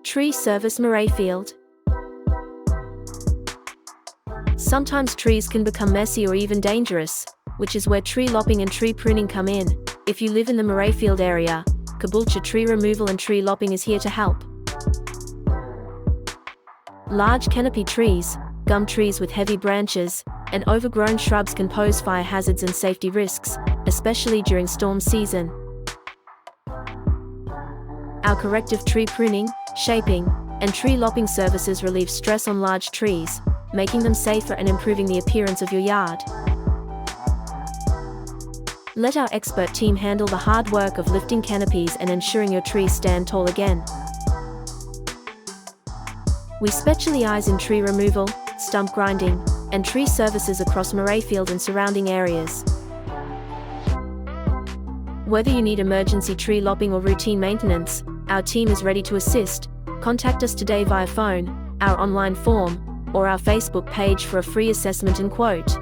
Tree Service Morayfield. Sometimes trees can become messy or even dangerous, which is where tree lopping and tree pruning come in. If you live in the Morayfield area, Caboolture Tree Removal and Tree Lopping is here to help. Large canopy trees, gum trees with heavy branches, and overgrown shrubs can pose fire hazards and safety risks, especially during storm season. Our corrective tree pruning, shaping, and tree lopping services relieve stress on large trees, making them safer and improving the appearance of your yard. Let our expert team handle the hard work of lifting canopies and ensuring your trees stand tall again. We specialize in tree removal, stump grinding, and tree services across Morayfield and surrounding areas. Whether you need emergency tree lopping or routine maintenance, our team is ready to assist. Contact us today via phone, our online form, or our Facebook page for a free assessment and quote.